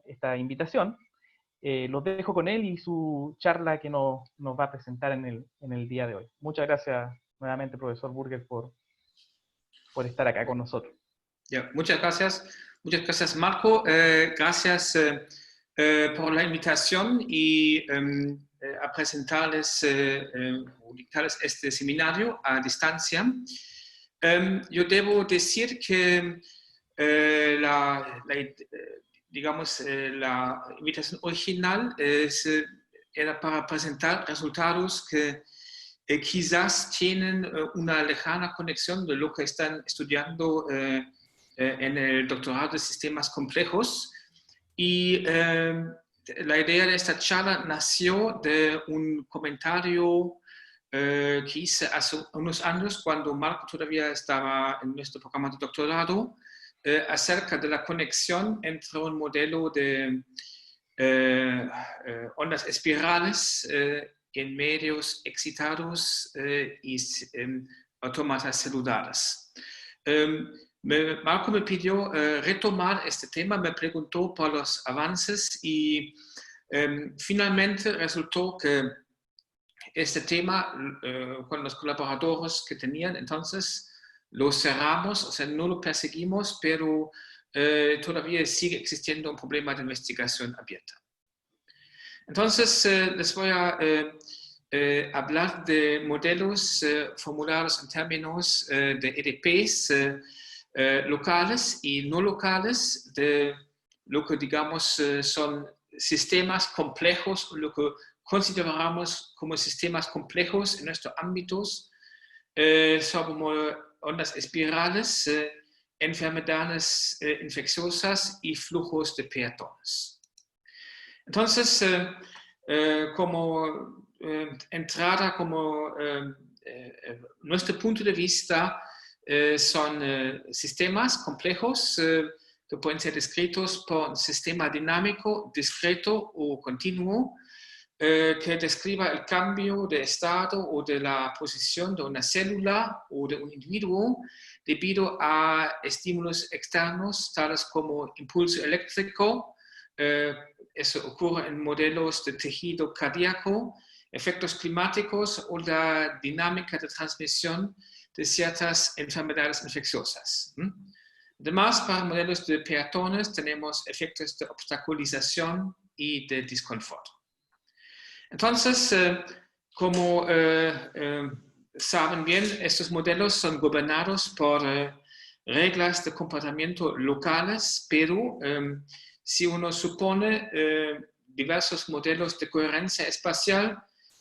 esta invitación. Los dejo con él y su charla que nos va a presentar en el día de hoy. Muchas gracias nuevamente, profesor Burger, por estar acá con nosotros. Ya, muchas gracias Marco, gracias por la invitación y a presentarles este seminario a distancia. Yo debo decir que la invitación original era para presentar resultados que quizás tienen una lejana conexión de lo que están estudiando en el doctorado de sistemas complejos. Y la idea de esta charla nació de un comentario que hice hace unos años cuando Marco todavía estaba en nuestro programa de doctorado, acerca de la conexión entre un modelo de ondas espirales en medios excitados y autómatas celulares. Marco me pidió retomar este tema, me preguntó por los avances y finalmente resultó que este tema con los colaboradores que tenían entonces lo cerramos, o sea, no lo perseguimos, pero todavía sigue existiendo un problema de investigación abierta. Entonces, les voy a hablar de modelos formulados en términos de EDPs locales y no locales, de lo que digamos son sistemas complejos, lo que consideramos como sistemas complejos en nuestros ámbitos, sobre ondas espirales, enfermedades infecciosas y flujos de peatones. Entonces, como entrada, como nuestro punto de vista, son sistemas complejos que pueden ser descritos por un sistema dinámico, discreto o continuo, que describa el cambio de estado o de la posición de una célula o de un individuo debido a estímulos externos, tales como impulso eléctrico. Eso ocurre en modelos de tejido cardíaco, efectos climáticos o la dinámica de transmisión de ciertas enfermedades infecciosas. Además, para modelos de peatones tenemos efectos de obstaculización y de desconfort. Entonces, como saben bien, estos modelos son gobernados por reglas de comportamiento locales, pero si uno supone diversos modelos de coherencia espacial,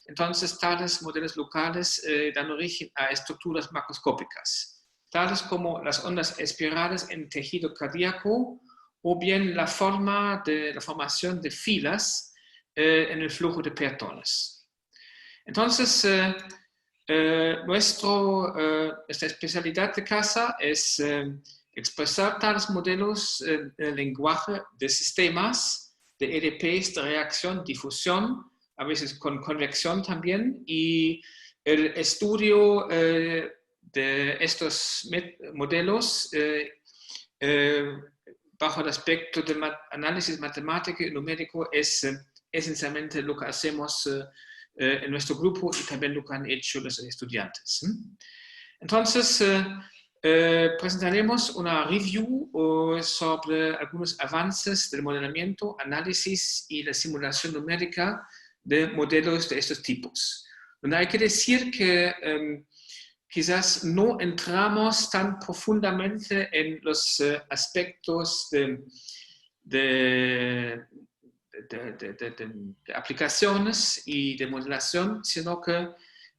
entonces tales modelos locales dan origen a estructuras macroscópicas, tales como las ondas espirales en tejido cardíaco o bien la formación de filas en el flujo de peatones. Entonces, nuestra especialidad de casa es expresar tales modelos en el lenguaje de sistemas, de EDPs, de reacción, difusión, a veces con convección también, y el estudio de estos modelos bajo el aspecto de análisis matemático y numérico es esencialmente lo que hacemos en nuestro grupo y también lo que han hecho los estudiantes. Entonces, presentaremos una review sobre algunos avances del modelamiento, análisis y la simulación numérica de modelos de estos tipos. Donde hay que decir que quizás no entramos tan profundamente en los aspectos de aplicaciones y de modelación, sino que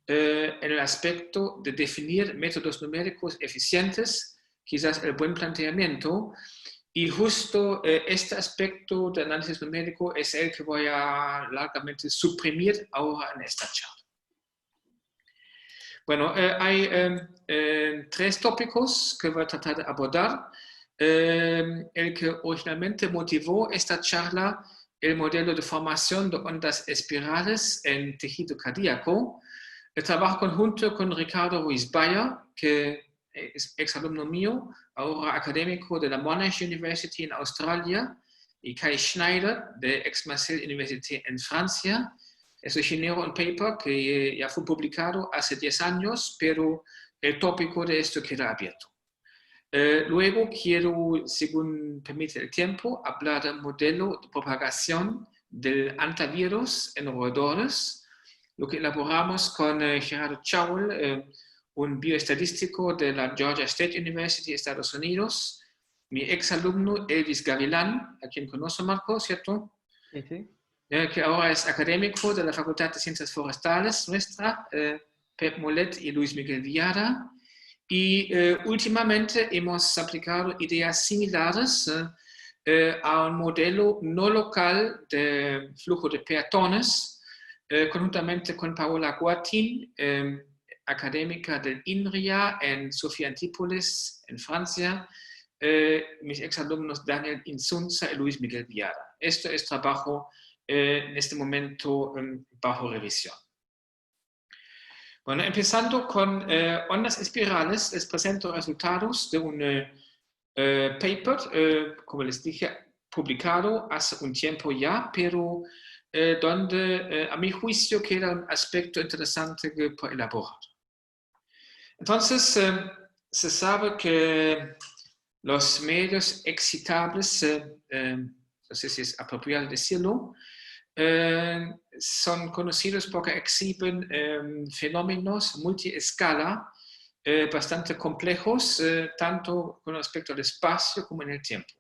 en el aspecto de definir métodos numéricos eficientes, quizás el buen planteamiento, y justo este aspecto de análisis numérico es el que voy a largamente suprimir ahora en esta charla. Bueno, hay tres tópicos que voy a tratar de abordar. El que originalmente motivó esta charla, el modelo de formación de ondas espirales en tejido cardíaco. El trabajo conjunto con Ricardo Ruiz Bayer, que es exalumno mío, ahora académico de la Monash University en Australia, y Kai Schneider de Aix-Marseille Université en Francia. Eso genera un paper que ya fue publicado hace 10 años, pero el tópico de esto queda abierto. Luego quiero, según permite el tiempo, hablar del modelo de propagación del antivirus en roedores, lo que elaboramos con Gerardo Chowell, un bioestadístico de la Georgia State University, Estados Unidos, mi exalumno Elvis Gavilán, a quien conoce Marco, ¿cierto? Sí, sí. Que ahora es académico de la Facultad de Ciencias Forestales nuestra, Pep Molet y Luis Miguel Villada. Y últimamente hemos aplicado ideas similares a un modelo no local de flujo de peatones, conjuntamente con Paola Guatin, académica del INRIA en Sofía Antípolis, en Francia, mis exalumnos Daniel Insunza y Luis Miguel Villada. Esto es trabajo en este momento bajo revisión. Bueno, empezando con ondas espirales, les presento resultados de un paper, como les dije, publicado hace un tiempo ya, pero donde a mi juicio queda un aspecto interesante por elaborar. Entonces, se sabe que los medios excitables, no sé si es apropiado decirlo, son conocidos porque exhiben fenómenos multiescala bastante complejos, tanto con respecto al espacio como en el tiempo.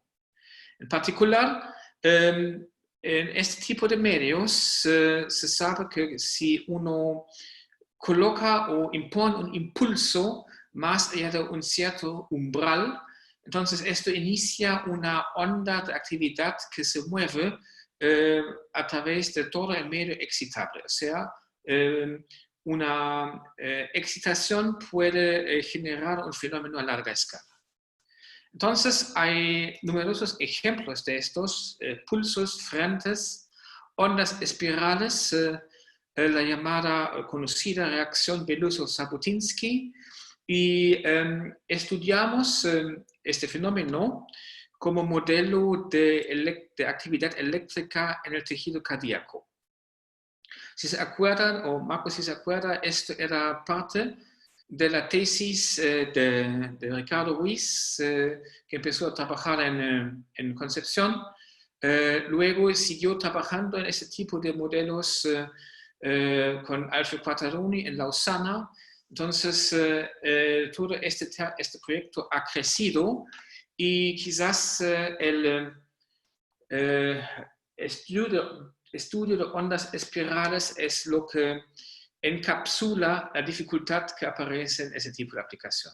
En particular, en este tipo de medios se sabe que si uno coloca o impone un impulso más allá de un cierto umbral, entonces esto inicia una onda de actividad que se mueve a través de todo el medio excitable. O sea, una excitación puede generar un fenómeno a larga escala. Entonces, hay numerosos ejemplos de estos pulsos, frentes, ondas espirales, la llamada conocida reacción Belousov-Zhabotinsky, y estudiamos este fenómeno como modelo de actividad eléctrica en el tejido cardíaco. Si se acuerdan, o Marco si se acuerda, esto era parte de la tesis de Ricardo Ruiz, que empezó a trabajar en Concepción. Luego siguió trabajando en ese tipo de modelos con Alfred Quattaroni en Lausana. Entonces, todo este proyecto ha crecido y quizás el estudio de ondas espirales es lo que encapsula la dificultad que aparece en ese tipo de aplicación.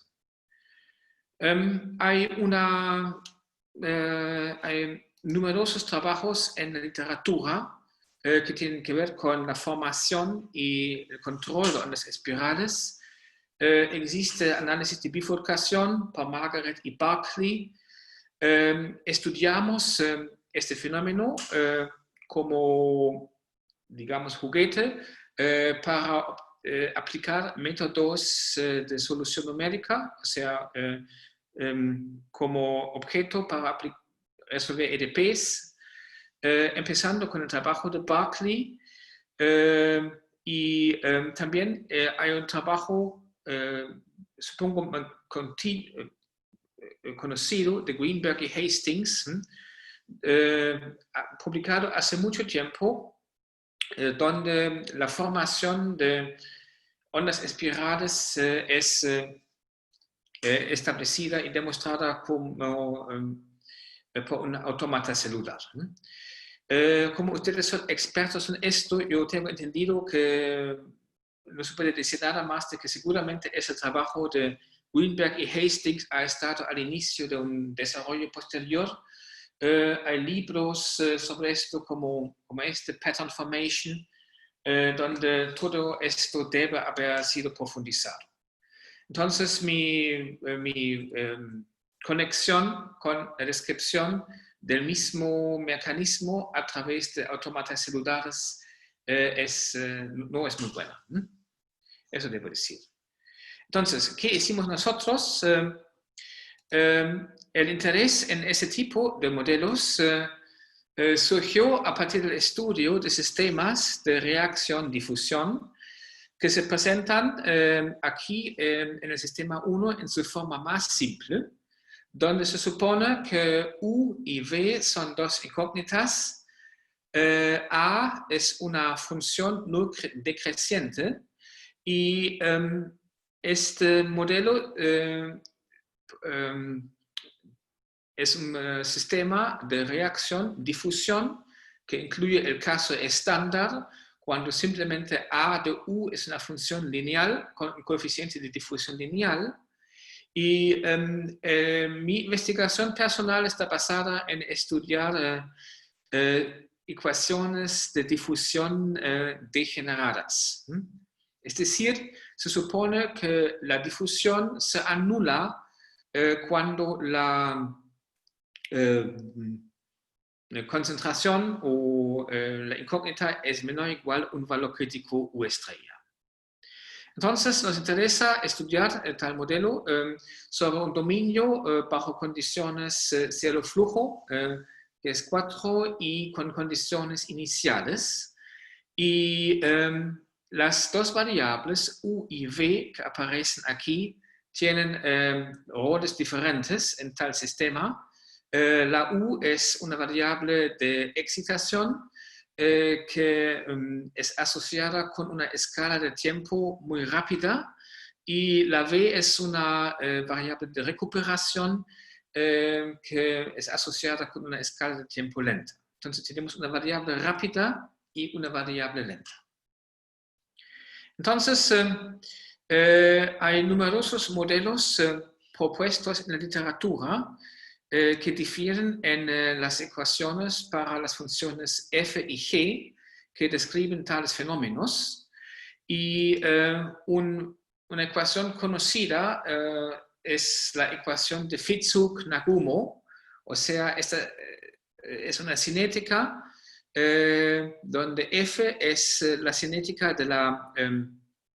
Hay numerosos trabajos en la literatura que tienen que ver con la formación y el control de ondas espirales. Existe análisis de bifurcación por Margaret y Barkley. Estudiamos este fenómeno como, digamos, juguete para aplicar métodos de solución numérica, o sea, como objeto para resolver EDPs, empezando con el trabajo de Barkley, y también hay un trabajo, supongo, conocido de Greenberg y Hastings, publicado hace mucho tiempo, donde la formación de ondas espirales es establecida y demostrada como por un autómata celular. Como ustedes son expertos en esto, yo tengo entendido que no se puede decir nada más de que seguramente ese trabajo de Greenberg y Hastings ha estado al inicio de un desarrollo posterior. Hay libros sobre esto como este Pattern Formation, donde todo esto debe haber sido profundizado. Entonces, mi conexión con la descripción del mismo mecanismo a través de autómatas celulares no es muy buena. Eso debo decir. Entonces, ¿qué hicimos nosotros? El interés en ese tipo de modelos surgió a partir del estudio de sistemas de reacción-difusión que se presentan aquí en el sistema 1 en su forma más simple, donde se supone que U y V son dos incógnitas, A es una función no decreciente y este modelo es un sistema de reacción-difusión que incluye el caso estándar cuando simplemente A de U es una función lineal con un coeficiente de difusión lineal. Y mi investigación personal está basada en estudiar ecuaciones de difusión degeneradas. Es decir, se supone que la difusión se anula cuando la concentración o la incógnita es menor o igual a un valor crítico U estrella. Entonces nos interesa estudiar tal modelo sobre un dominio bajo condiciones cero flujo, que es 4, y con condiciones iniciales. Y las dos variables U y V que aparecen aquí tienen roles diferentes en tal sistema. La U es una variable de excitación que es asociada con una escala de tiempo muy rápida, y la V es una variable de recuperación que es asociada con una escala de tiempo lenta. Entonces tenemos una variable rápida y una variable lenta. Entonces hay numerosos modelos propuestos en la literatura que difieren en las ecuaciones para las funciones f y g que describen tales fenómenos. Y una ecuación conocida es la ecuación de Fitzhugh-Nagumo, o sea, esta es una cinética donde f es la cinética de la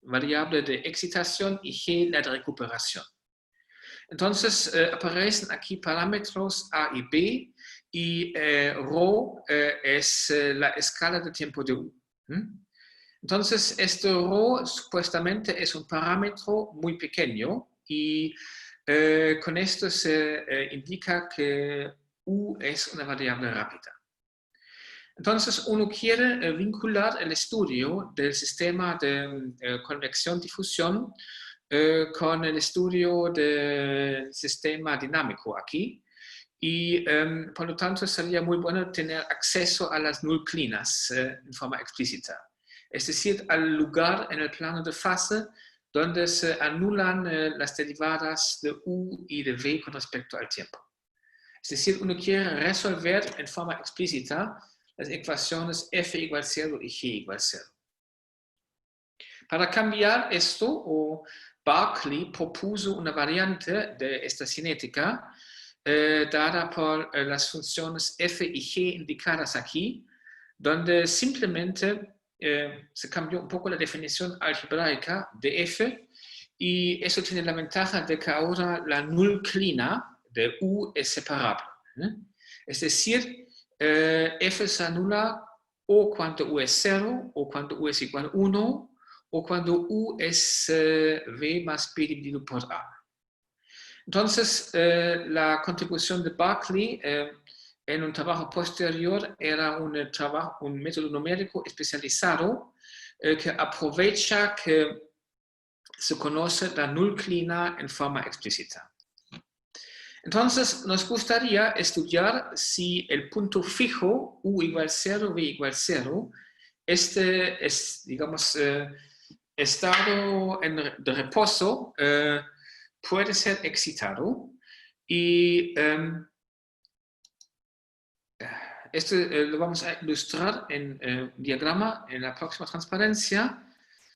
variable de excitación y g la de recuperación. Entonces aparecen aquí parámetros A y B, y ρ es la escala de tiempo de U. Entonces este ρ supuestamente es un parámetro muy pequeño, y con esto se indica que U es una variable rápida. Entonces uno quiere vincular el estudio del sistema de convección-difusión con el estudio del sistema dinámico aquí, y por lo tanto sería muy bueno tener acceso a las nullclinas en forma explícita, es decir, al lugar en el plano de fase donde se anulan las derivadas de U y de V con respecto al tiempo. Es decir, uno quiere resolver en forma explícita las ecuaciones f igual 0 y g igual 0. Para cambiar esto, Berkeley propuso una variante de esta cinética dada por las funciones f y g indicadas aquí, donde simplemente se cambió un poco la definición algebraica de f, y eso tiene la ventaja de que ahora la nullclina de U es separable. Es decir, f se anula o cuando U es 0, o cuando U es igual a 1, o cuando U es V más B dividido por A. Entonces, la contribución de Berkeley en un trabajo posterior era un método numérico especializado que aprovecha que se conoce la nullclina en forma explícita. Entonces, nos gustaría estudiar si el punto fijo U igual 0, V igual 0, este es, digamos, estado de reposo puede ser excitado, y esto lo vamos a ilustrar en un diagrama en la próxima transparencia.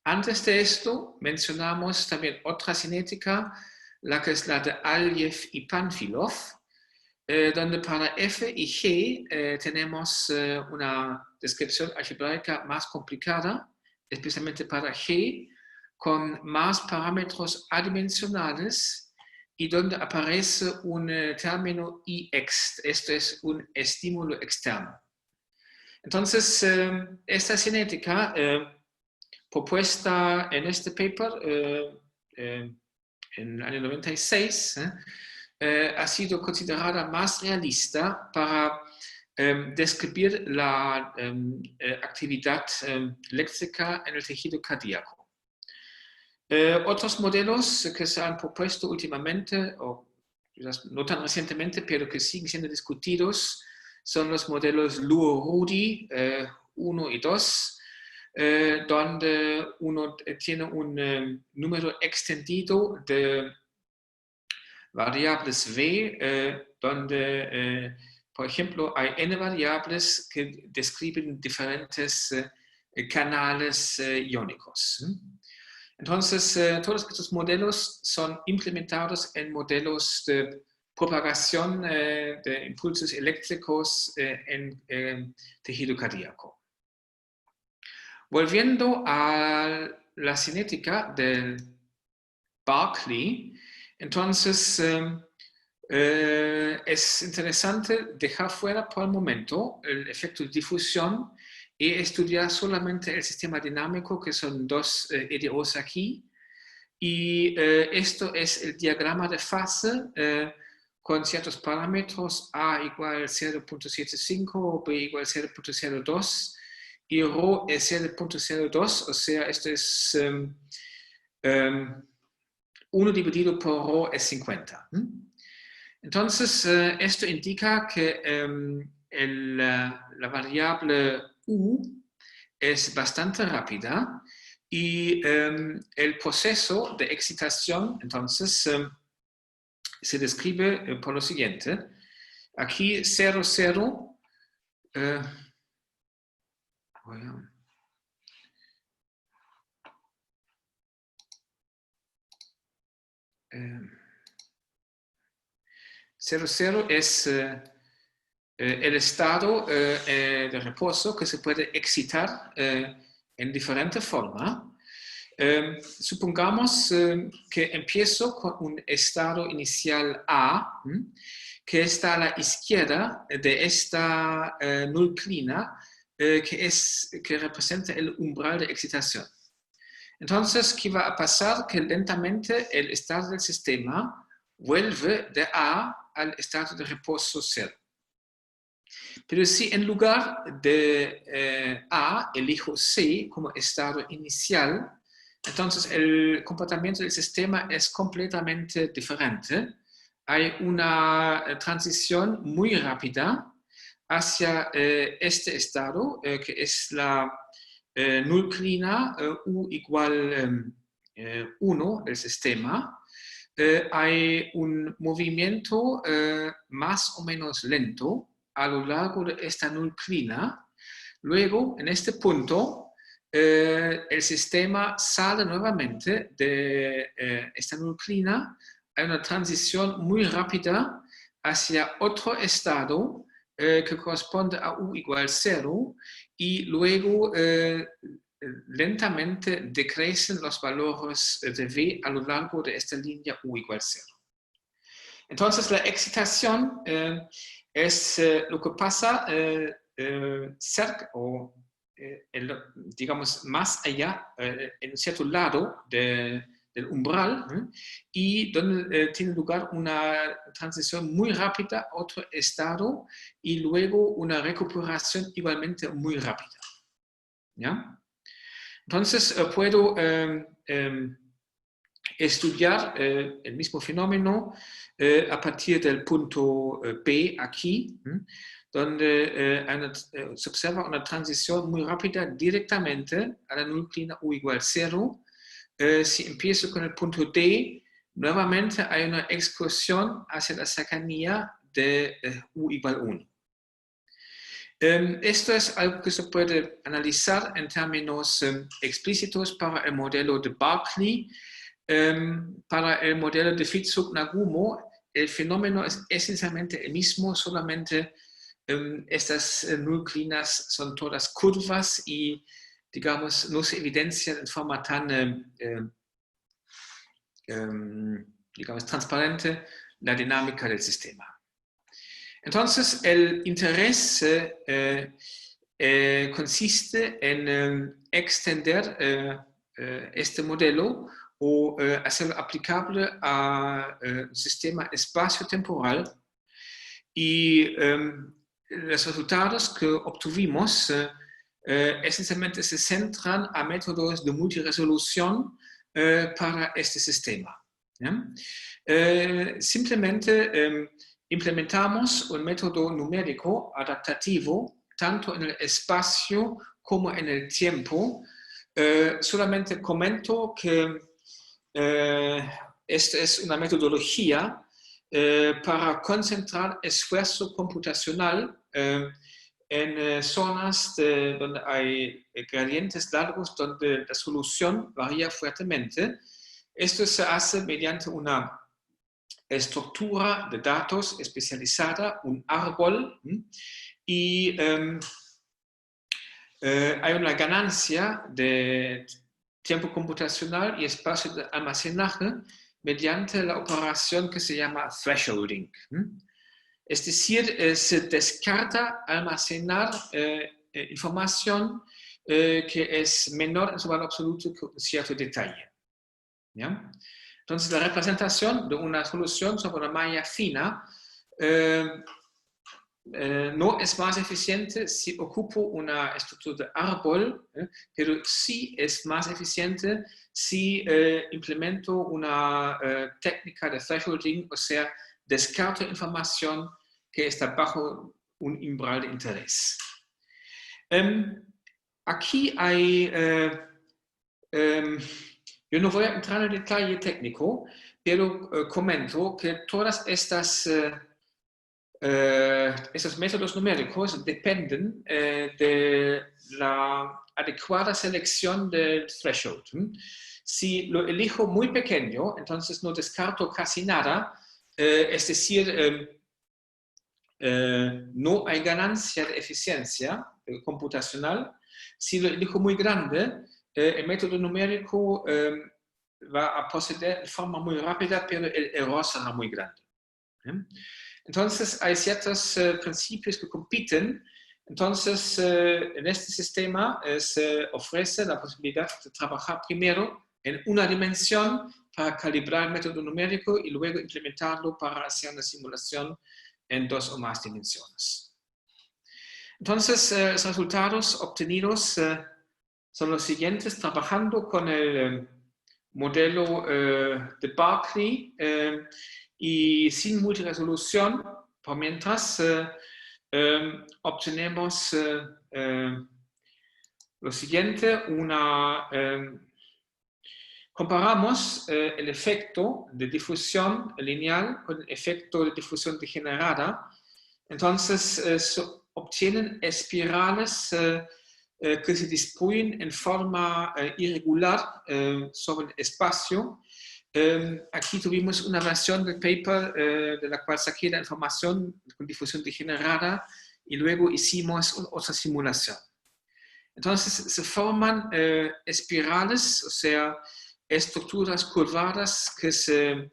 Antes de esto mencionamos también otra cinética, la que es la de Aliev y Panfilov, donde para f y g tenemos una descripción algebraica más complicada, especialmente para g, con más parámetros adimensionales, y donde aparece un término ix, esto es un estímulo externo. Entonces, esta cinética propuesta en este paper en el año 96 ha sido considerada más realista para describir la actividad eléctrica en el tejido cardíaco. Otros modelos que se han propuesto últimamente, o no tan recientemente, pero que siguen siendo discutidos, son los modelos Luo-Rudi 1 y 2, donde uno tiene un número extendido de variables V, donde, por ejemplo, hay n variables que describen diferentes canales iónicos. Entonces, todos estos modelos son implementados en modelos de propagación de impulsos eléctricos en tejido cardíaco. Volviendo a la cinética del Berkeley, entonces es interesante dejar fuera por el momento el efecto de difusión y estudiar solamente el sistema dinámico, que son dos EDOs aquí. Y esto es el diagrama de fase con ciertos parámetros, A igual 0.75, B igual 0.02, y ρ es 0.02, o sea, esto es 1 dividido por ρ es 50. Entonces, esto indica que la variable U es bastante rápida y el proceso de excitación, entonces, se describe por lo siguiente. Aquí 0, 0, Cero, cero es el estado de reposo que se puede excitar en diferente forma. Supongamos que empiezo con un estado inicial A, que está a la izquierda de esta nucleina, que representa el umbral de excitación. Entonces, ¿qué va a pasar? Que lentamente el estado del sistema vuelve de A al estado de reposo 0. Pero si en lugar de A elijo C como estado inicial, entonces el comportamiento del sistema es completamente diferente. Hay una transición muy rápida hacia este estado, que es la nucleina U igual 1 del sistema. Hay un movimiento más o menos lento a lo largo de esta nucleina. Luego, en este punto, el sistema sale nuevamente de esta nucleina. Hay una transición muy rápida hacia otro estado que corresponde a U igual 0 y luego lentamente decrecen los valores de V a lo largo de esta línea U igual 0. Entonces la excitación es lo que pasa cerca o digamos más allá, en un cierto lado del umbral, y donde tiene lugar una transición muy rápida a otro estado y luego una recuperación igualmente muy rápida. ¿Ya? Entonces puedo estudiar el mismo fenómeno a partir del punto P aquí, donde se observa una transición muy rápida directamente a la nucleina U igual 0. Si empiezo con el punto D, nuevamente hay una explosión hacia la cercanía de U igual 1. Esto es algo que se puede analizar en términos explícitos para el modelo de Berkeley. Para el modelo de Fitzhugh-Nagumo, el fenómeno es esencialmente el mismo, solamente estas nucleínas son todas curvas y, digamos, no se evidencia de forma tan, digamos, transparente la dinámica del sistema. Entonces, el interés consiste en extender este modelo o hacerlo aplicable a un sistema espacio-temporal. Y los resultados que obtuvimos esencialmente se centran a métodos de multiresolución para este sistema. ¿Ya? Simplemente implementamos un método numérico adaptativo tanto en el espacio como en el tiempo. Solamente comento que esta es una metodología para concentrar esfuerzo computacional en zonas donde hay gradientes largos, donde la solución varía fuertemente. Esto se hace mediante una estructura de datos especializada, un árbol, y hay una ganancia de tiempo computacional y espacio de almacenaje mediante la operación que se llama thresholding. Es decir, se descarta almacenar información que es menor en su valor absoluto que un cierto detalle. ¿Ya? Entonces, la representación de una solución sobre una malla fina no es más eficiente si ocupo una estructura de árbol, pero sí es más eficiente si implemento una técnica de thresholding, o sea, descarto información que está bajo un umbral de interés. Aquí hay, yo no voy a entrar en el detalle técnico, pero comento que todas estas esos métodos numéricos dependen de la adecuada selección del threshold. Si lo elijo muy pequeño, entonces no descarto casi nada, es decir, no hay ganancia de eficiencia computacional. Si lo elijo muy grande, el método numérico va a proceder de forma muy rápida, pero el error será muy grande. Entonces, hay ciertos principios que compiten. Entonces, en este sistema se ofrece la posibilidad de trabajar primero en una dimensión para calibrar el método numérico y luego implementarlo para hacer una simulación en 2 o más dimensiones. Entonces, los resultados obtenidos son los siguientes. Trabajando con el modelo de Berkeley y sin multiresolución, por mientras obtenemos lo siguiente, comparamos el efecto de difusión lineal con el efecto de difusión degenerada. Entonces se obtienen espirales que se distribuyen en forma irregular sobre el espacio. Aquí tuvimos una versión del paper de la cual saqué la información con difusión degenerada y luego hicimos otra simulación. Entonces se forman espirales, o sea, estructuras curvadas que se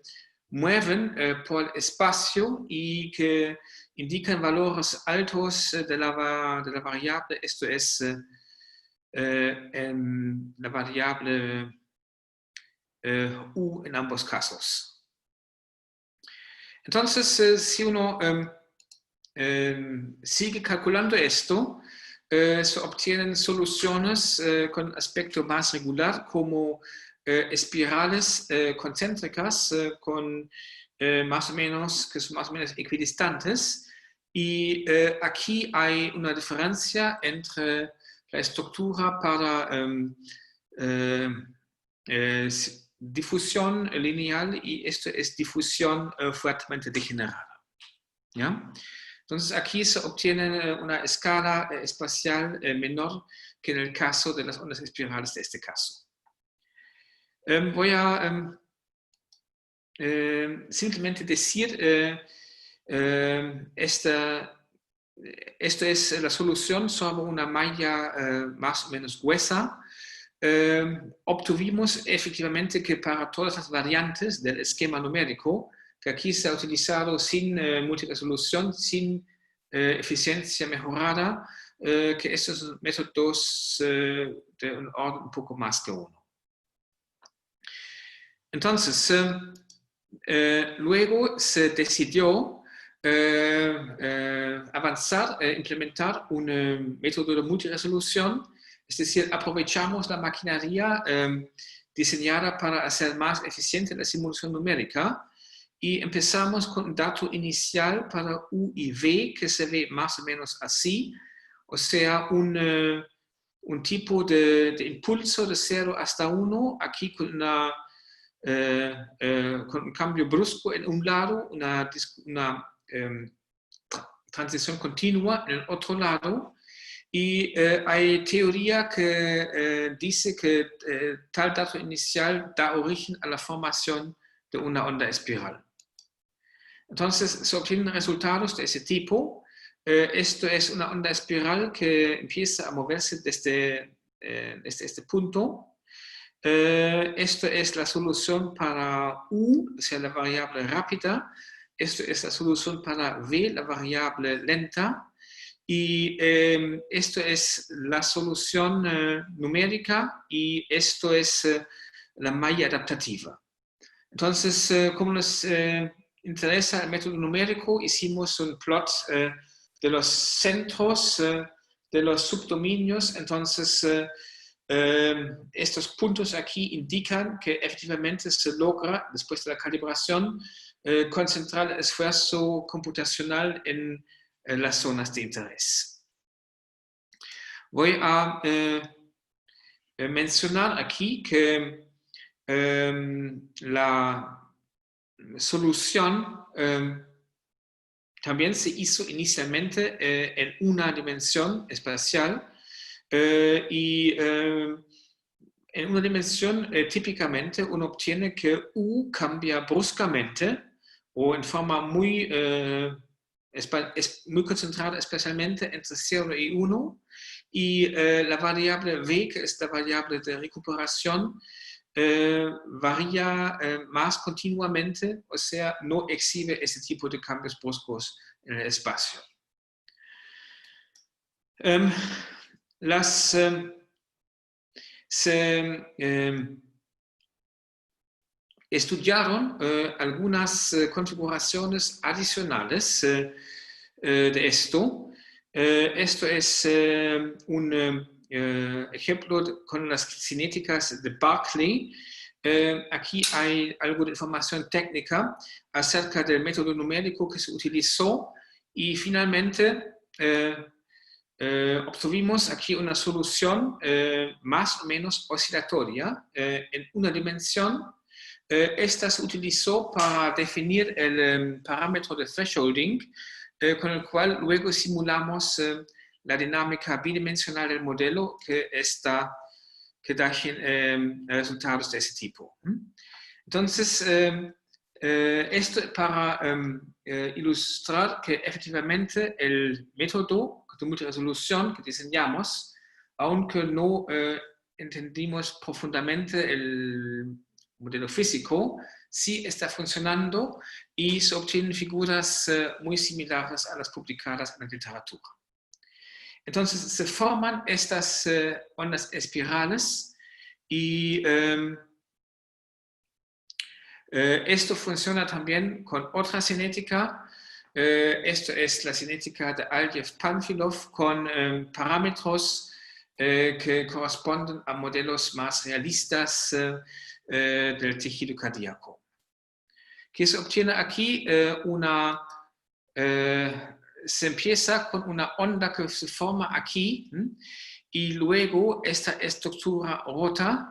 mueven por el espacio y que indican valores altos de la variable, esto es la variable U en ambos casos. Entonces, si uno sigue calculando esto, se obtienen soluciones con aspecto más regular, como espirales concéntricas con más o menos, que son más o menos equidistantes. Y aquí hay una diferencia entre la estructura para difusión lineal y esto es difusión fuertemente degenerada. ¿Ya? Entonces aquí se obtiene una escala espacial menor que en el caso de las ondas espirales de este caso. Voy a simplemente decir, esto es la solución sobre una malla más o menos gruesa. Obtuvimos efectivamente que para todas las variantes del esquema numérico, que aquí se ha utilizado sin multiresolución, sin eficiencia mejorada, que estos son métodos de un orden un poco más que uno. Entonces, luego se decidió avanzar, implementar un método de multiresolución, es decir, aprovechamos la maquinaria diseñada para hacer más eficiente la simulación numérica y empezamos con un dato inicial para U y V que se ve más o menos así, o sea, un tipo de impulso de 0 hasta 1, aquí con con un cambio brusco en un lado, una transición continua en el otro lado, y hay teoría que dice que tal dato inicial da origen a la formación de una onda espiral. Entonces se obtienen resultados de ese tipo. Esto es una onda espiral que empieza a moverse desde este punto. Esto es la solución para U, o sea, la variable rápida. Esto es la solución para V, la variable lenta. Y esto es la solución numérica y esto es la malla adaptativa. Entonces, como nos interesa el método numérico, hicimos un plot de los centros de los subdominios. Entonces, estos puntos aquí indican que efectivamente se logra, después de la calibración, concentrar el esfuerzo computacional en las zonas de interés. Voy a mencionar aquí que la solución también se hizo inicialmente en una dimensión espacial y en una dimensión típicamente uno obtiene que U cambia bruscamente o en forma muy concentrada especialmente entre 0 y 1 y la variable V, que es la variable de recuperación, varía más continuamente, o sea, no exhibe ese tipo de cambios bruscos en el espacio. Se estudiaron algunas configuraciones adicionales de esto. Esto es un ejemplo con las cinéticas de Berkeley. Aquí hay algo de información técnica acerca del método numérico que se utilizó y finalmente obtuvimos aquí una solución más o menos oscilatoria en una dimensión. Esta se utilizó para definir el parámetro de thresholding, con el cual luego simulamos la dinámica bidimensional del modelo que da resultados de ese tipo. Entonces, esto para ilustrar que efectivamente el método de multiresolución que diseñamos, aunque no entendimos profundamente el modelo físico, sí está funcionando y se obtienen figuras muy similares a las publicadas en la literatura. Entonces se forman estas ondas espirales y esto funciona también con otra cinética. Esto es la cinética de Aljev-Panfilov con parámetros que corresponden a modelos más realistas del tejido cardíaco. Que se obtiene aquí se empieza con una onda que se forma aquí y luego esta estructura rota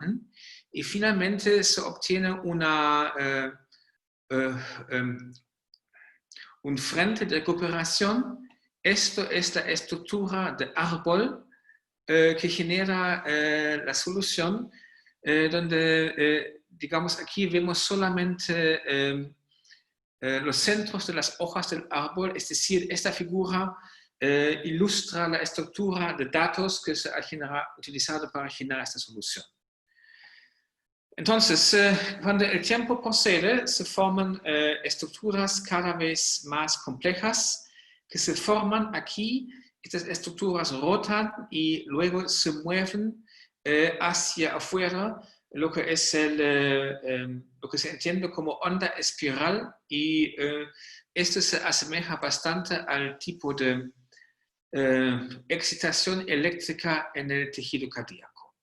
y finalmente se obtiene un frente de recuperación. Esto es la estructura de árbol que genera la solución, donde, digamos, aquí vemos solamente los centros de las hojas del árbol, es decir, esta figura ilustra la estructura de datos que se ha utilizado para generar esta solución. Entonces, cuando el tiempo procede, se forman estructuras cada vez más complejas que se forman aquí estas estructuras rotan y luego se mueven hacia afuera, lo que es lo que se entiende como onda espiral, y esto se asemeja bastante al tipo de excitación eléctrica en el tejido cardíaco.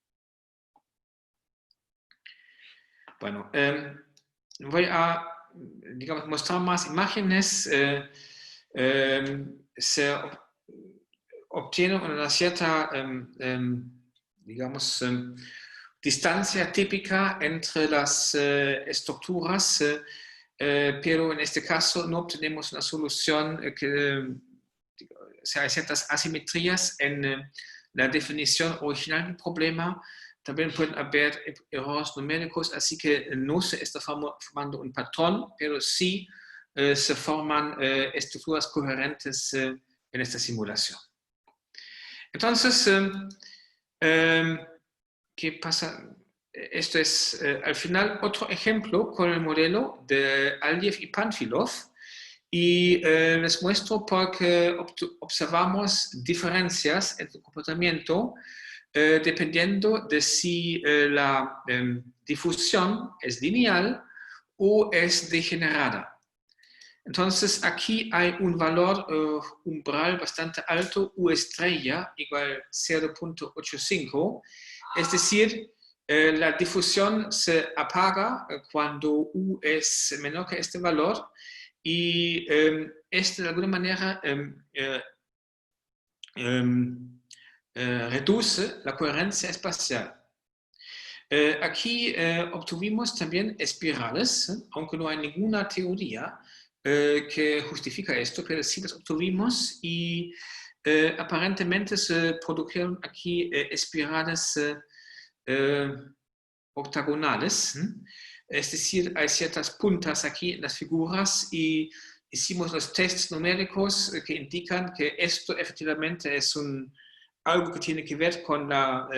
Bueno, voy a, digamos, mostrar más imágenes. Se obtiene una cierta, digamos, distancia típica entre las estructuras, pero en este caso no obtenemos una solución o sea, hay ciertas asimetrías en la definición original del problema. También pueden haber errores numéricos, así que no se está formando un patrón, pero sí se forman estructuras coherentes en esta simulación. Entonces, ¿qué pasa? Esto es al final otro ejemplo con el modelo de Aliev y Panfilov, y les muestro porque observamos diferencias en el comportamiento dependiendo de si la difusión es lineal o es degenerada. Entonces aquí hay un valor umbral bastante alto, U estrella igual 0.85, es decir, la difusión se apaga cuando U es menor que este valor, y esto de alguna manera reduce la coherencia espacial. Aquí obtuvimos también espirales, aunque no hay ninguna teoría que justifica esto, pero sí las obtuvimos, y aparentemente se produjeron aquí espirales octagonales. Es decir, hay ciertas puntas aquí en las figuras, y hicimos los tests numéricos que indican que esto efectivamente es algo que tiene que ver con la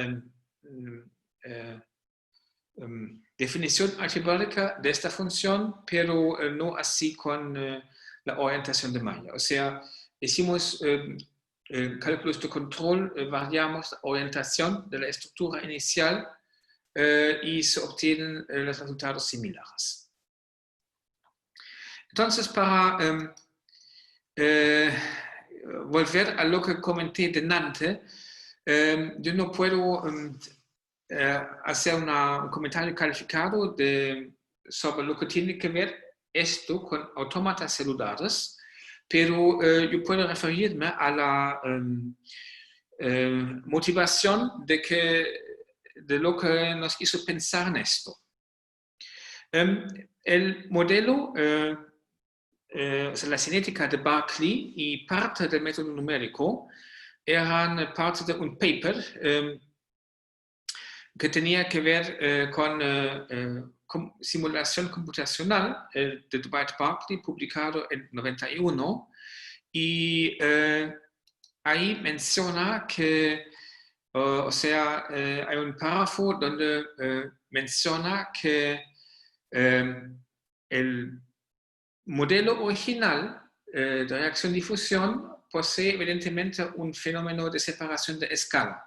definición algebraica de esta función, pero no así con la orientación de malla. O sea, hicimos cálculos de control, variamos la orientación de la estructura inicial y se obtienen los resultados similares. Entonces, para volver a lo que comenté delante, yo no puedo hacer un comentario calificado sobre lo que tiene que ver esto con autómatas celulares, pero yo puedo referirme a la motivación de lo que nos hizo pensar en esto. El modelo, o sea, la cinética de Berkeley y parte del método numérico eran parte de un paper que tenía que ver con simulación computacional de Dwight Berkeley, publicado en 91, y ahí menciona que o sea, hay un párrafo donde menciona que el modelo original de reacción-difusión posee evidentemente un fenómeno de separación de escala.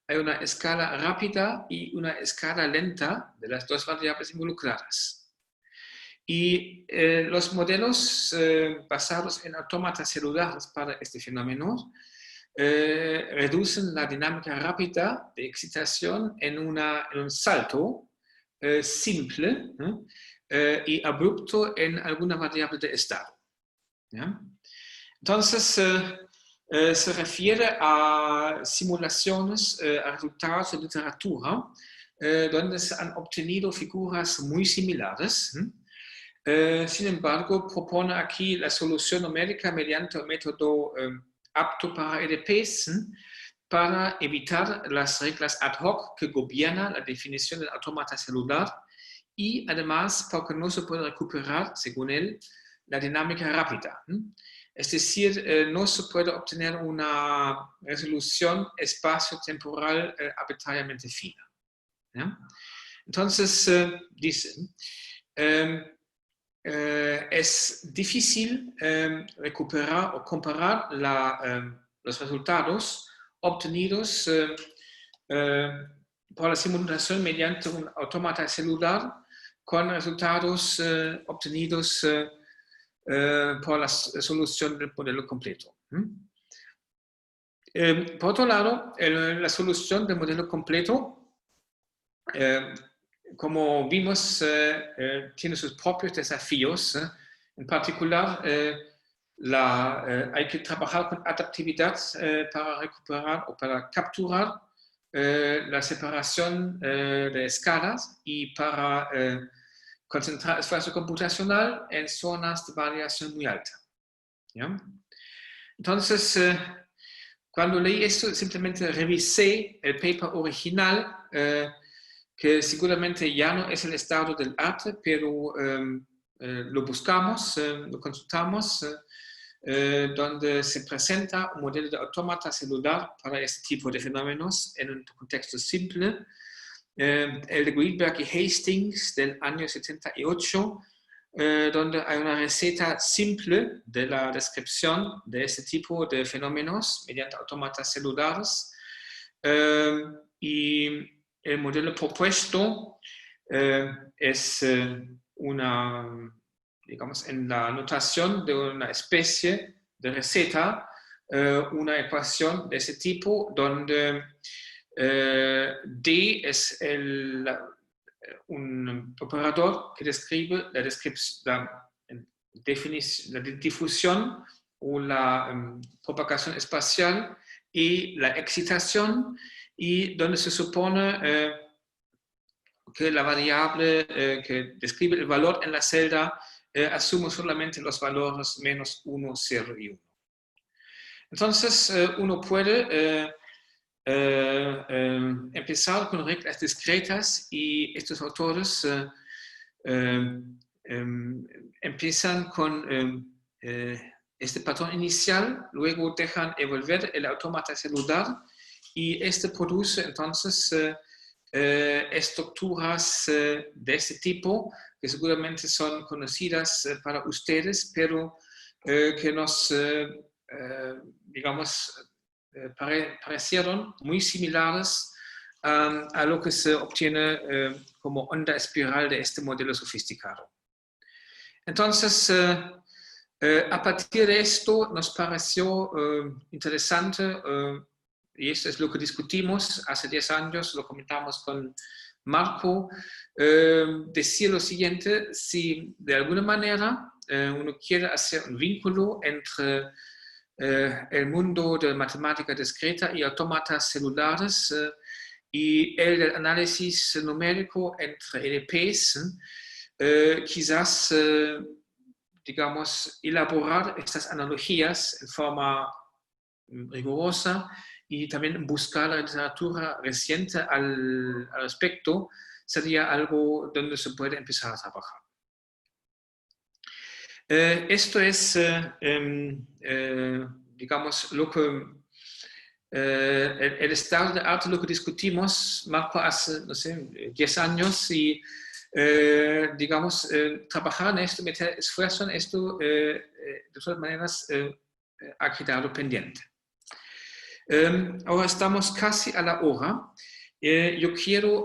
Hay una escala rápida y una escala lenta de las dos variables involucradas. Y los modelos basados en autómatas celulares para este fenómeno reducen la dinámica rápida de excitación en un salto simple y abrupto en alguna variable de estado. ¿Ya? Entonces, se refiere a simulaciones, a resultados de literatura, donde se han obtenido figuras muy similares. Sin embargo, propone aquí la solución numérica mediante un método apto para EDPs, para evitar las reglas ad hoc que gobiernan la definición del autómata celular, y además porque no se puede recuperar, según él, la dinámica rápida. Es decir, no se puede obtener una resolución espacio-temporal arbitrariamente fina. ¿Ya? Entonces, dicen, es difícil recuperar o comparar la los resultados obtenidos por la simulación mediante un autómata celular con resultados obtenidos por la solución del modelo completo. Por otro lado, la solución del modelo completo, como vimos, tiene sus propios desafíos. En particular, hay que trabajar con adaptividad para recuperar o para capturar la separación de escalas y para concentrar esfuerzo computacional en zonas de variación muy alta. ¿Ya? Entonces, cuando leí esto, simplemente revisé el paper original, que seguramente ya no es el estado del arte, pero lo buscamos, lo consultamos, donde se presenta un modelo de autómata celular para este tipo de fenómenos en un contexto simple. El de Greenberg y Hastings del año 78, donde hay una receta simple de la descripción de este tipo de fenómenos mediante autómatas celulares. Y el modelo propuesto es digamos, en la notación de una especie de receta, una ecuación de ese tipo donde D es un operador que describe la difusión o la propagación espacial y la excitación, y donde se supone que la variable que describe el valor en la celda asume solamente los valores menos 1, 0 y 1. Entonces, uno puede empezar con reglas discretas, y estos autores empiezan con este patrón inicial, luego dejan evolver el autómata celular, y este produce entonces estructuras de este tipo, que seguramente son conocidas para ustedes, pero que nos, digamos, parecieron muy similares a lo que se obtiene como onda espiral de este modelo sofisticado. Entonces, a partir de esto nos pareció interesante, y esto es lo que discutimos hace 10 años, lo comentamos con Marco, decir lo siguiente: si de alguna manera uno quiere hacer un vínculo entre el mundo de matemática discreta y autómatas celulares y el del análisis numérico entre EDPs, quizás, digamos, elaborar estas analogías en forma rigurosa y también buscar la literatura reciente al respecto, sería algo donde se puede empezar a trabajar. Esto es, digamos, lo que el estado de arte, lo que discutimos, Marco, hace, no sé, 10 años, y digamos, trabajar en esto, meter esfuerzo en esto, de todas maneras, ha quedado pendiente. Ahora estamos casi a la hora. Yo quiero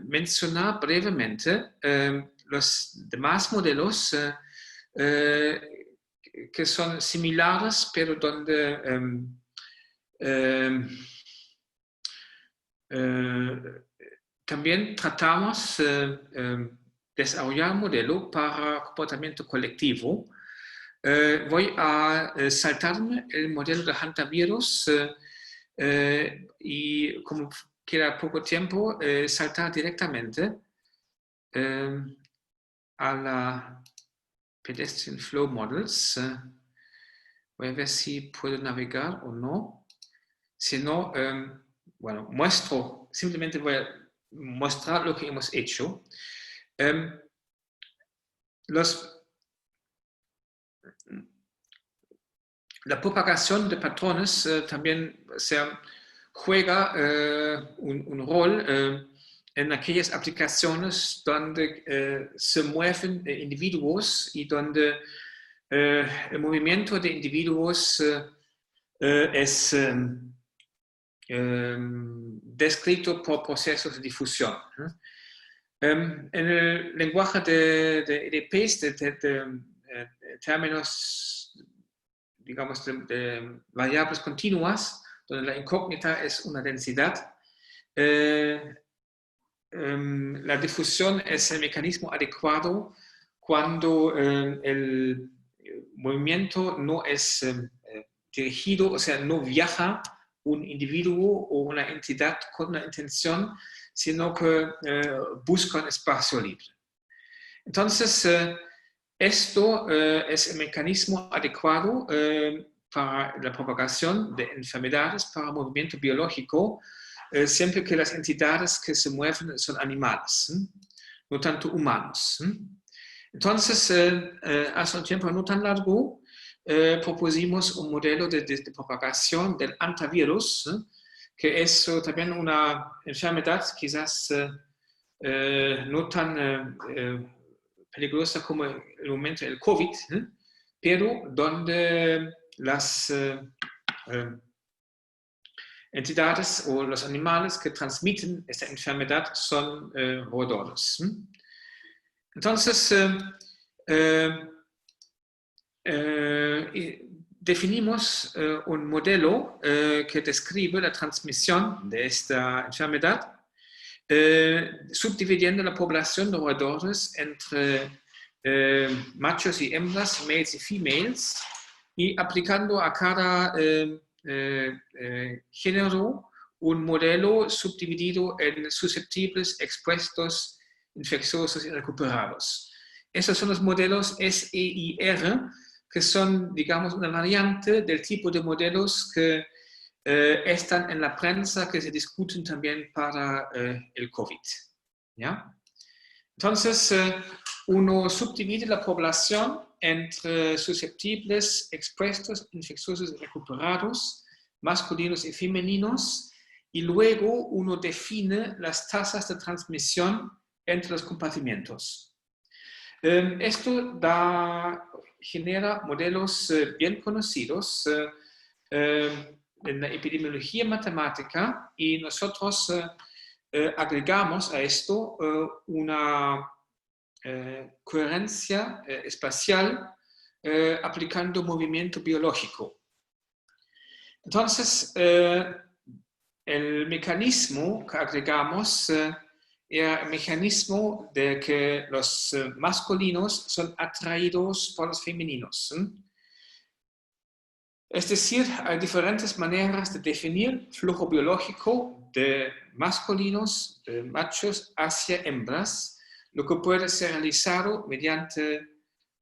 mencionar brevemente los demás modelos que son similares, pero donde también tratamos desarrollar un modelo para comportamiento colectivo. Voy a saltarme el modelo de hantavirus y, como queda poco tiempo, saltar directamente a la Pedestrian Flow Models. Voy a ver si puedo navegar o no. Si no, bueno, simplemente voy a mostrar lo que hemos hecho. La propagación de patrones también juega un rol en aquellas aplicaciones donde se mueven individuos y donde el movimiento de individuos es descrito por procesos de difusión. En el lenguaje de EDPs, de términos, digamos, de variables continuas, donde la incógnita es una densidad, la difusión es el mecanismo adecuado cuando el movimiento no es dirigido, o sea, no viaja un individuo o una entidad con una intención, sino que busca un espacio libre. Entonces, esto es el mecanismo adecuado para la propagación de enfermedades, para el movimiento biológico, siempre que las entidades que se mueven son animales, no tanto humanos. Entonces, hace un tiempo no tan largo, propusimos un modelo de propagación del antivirus, que es también una enfermedad quizás no tan peligrosa como el momento del COVID, pero donde las entidades o los animales que transmiten esta enfermedad son roedores. Entonces, definimos un modelo que describe la transmisión de esta enfermedad, subdividiendo la población de roedores entre machos y hembras, males y females, y aplicando a cada género un modelo subdividido en susceptibles, expuestos, infecciosos y recuperados. Esos son los modelos SEIR, que son, digamos, una variante del tipo de modelos que están en la prensa, que se discuten también para el COVID. ¿Ya? Entonces, uno subdivide la población entre susceptibles, expuestos, infecciosos y recuperados, masculinos y femeninos, y luego uno define las tasas de transmisión entre los compartimentos. Esto genera modelos bien conocidos en la epidemiología matemática, y nosotros agregamos a esto una coherencia espacial aplicando movimiento biológico. Entonces, el mecanismo que agregamos era el mecanismo de que los masculinos son atraídos por los femeninos. Es decir, hay diferentes maneras de definir flujo biológico de masculinos, de machos hacia hembras, lo que puede ser realizado mediante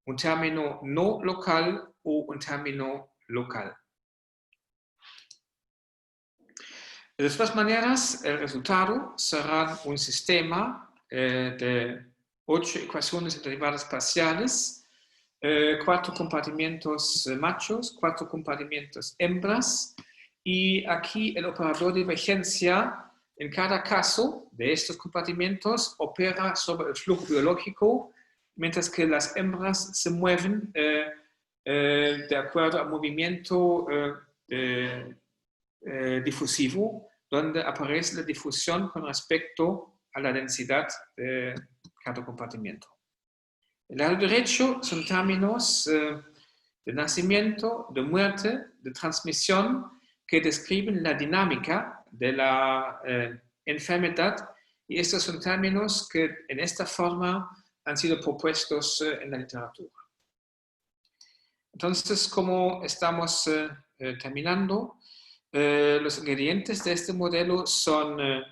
un término no local o un término local. De todas maneras, el resultado será un sistema de 8 ecuaciones de derivadas parciales, 4 compartimentos machos, 4 compartimentos hembras, y aquí el operador de divergencia en cada caso de estos compartimentos opera sobre el flujo biológico, mientras que las hembras se mueven de acuerdo al movimiento difusivo, donde aparece la difusión con respecto a la densidad de cada compartimento. El lado derecho son términos de nacimiento, de muerte, de transmisión, que describen la dinámica de la enfermedad, y estos son términos que en esta forma han sido propuestos en la literatura. Entonces, como estamos terminando, los ingredientes de este modelo fueron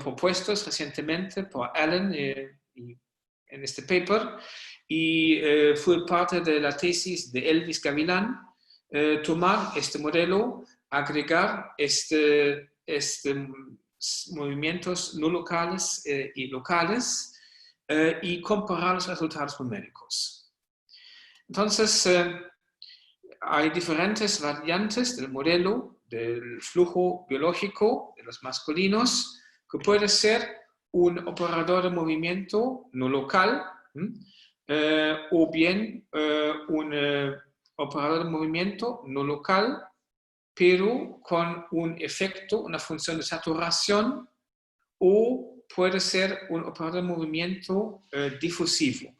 propuestos recientemente por Allen en este paper, y fue parte de la tesis de Elvis Gavilán, tomar este modelo, agregar movimientos no locales y locales, y comparar los resultados numéricos. Entonces, hay diferentes variantes del modelo del flujo biológico de los masculinos, que puede ser un operador de movimiento no local, o bien un operador de movimiento no local pero con un efecto, una función de saturación, o puede ser un operador de movimiento difusivo.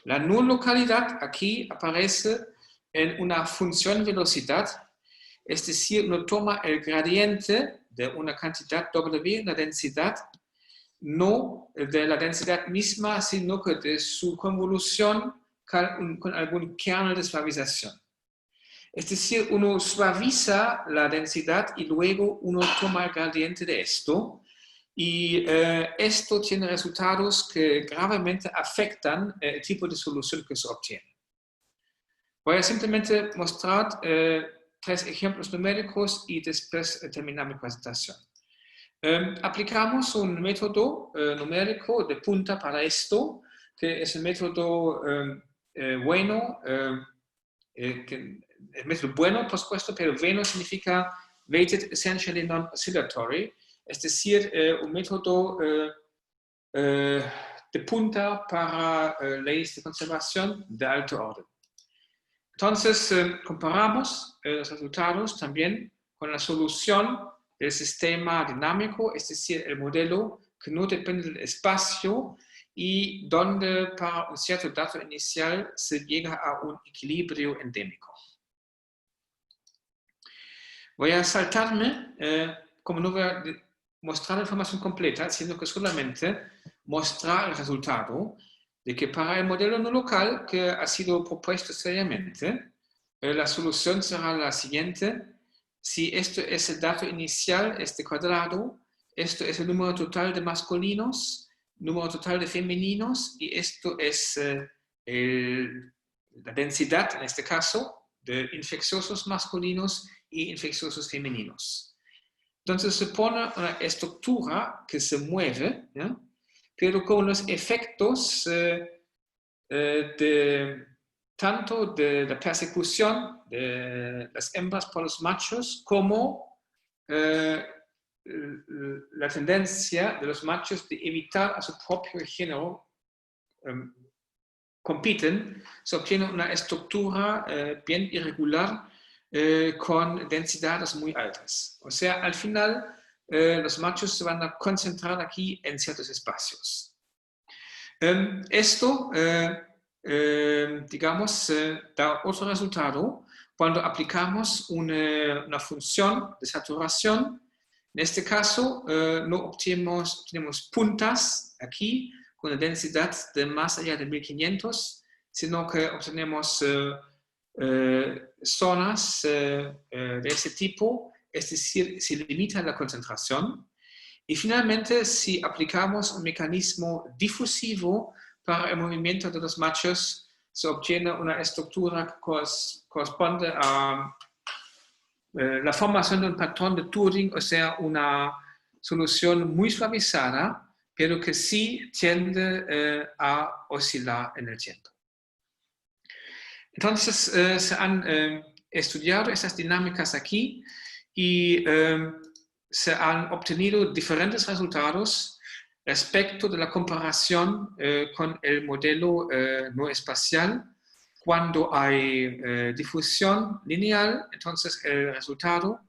La no localidad aquí aparece en una función velocidad, es decir, uno toma el gradiente de una cantidad W, la densidad, no de la densidad misma, sino que de su convolución con algún kernel de suavización. Es decir, uno suaviza la densidad y luego uno toma el gradiente de esto. Y esto tiene resultados que gravemente afectan el tipo de solución que se obtiene. Voy a simplemente mostrar 3 ejemplos numéricos y después terminar mi presentación. Aplicamos un método numérico de punta para esto, que es el método bueno, el método bueno, por supuesto, pero bueno significa weighted essentially non-oscillatory, es decir, un método de punta para leyes de conservación de alto orden. Entonces, comparamos los resultados también con la solución del sistema dinámico, es decir, el modelo que no depende del espacio y donde para un cierto dato inicial se llega a un equilibrio endémico. Voy a saltarme, como no voy a mostrar la información completa, sino que solamente mostrar el resultado de que para el modelo no local que ha sido propuesto seriamente, la solución será la siguiente. Si esto es el dato inicial, este cuadrado, esto es el número total de masculinos, número total de femeninos, y esto es la densidad, en este caso, de infecciosos masculinos y infecciosos femeninos. Entonces se pone una estructura que se mueve, ¿ya? Pero con los efectos tanto de la persecución de las hembras por los machos como la tendencia de los machos de evitar a su propio género compiten, se obtiene una estructura bien irregular con densidades muy altas. O sea, al final los machos se van a concentrar aquí en ciertos espacios. Esto, digamos, da otro resultado cuando aplicamos una función de saturación. En este caso, no obtenemos puntas aquí con una densidad de más allá de 1500, sino que obtenemos zonas de ese tipo, es decir, se limita la concentración. Y finalmente, si aplicamos un mecanismo difusivo para el movimiento de los machos, se obtiene una estructura que corresponde a la formación de un patrón de Turing, o sea, una solución muy suavizada, pero que sí tiende a oscilar en el tiempo. Entonces, se han estudiado esas dinámicas aquí y se han obtenido diferentes resultados respecto de la comparación con el modelo no espacial. Cuando hay difusión lineal, entonces el resultado,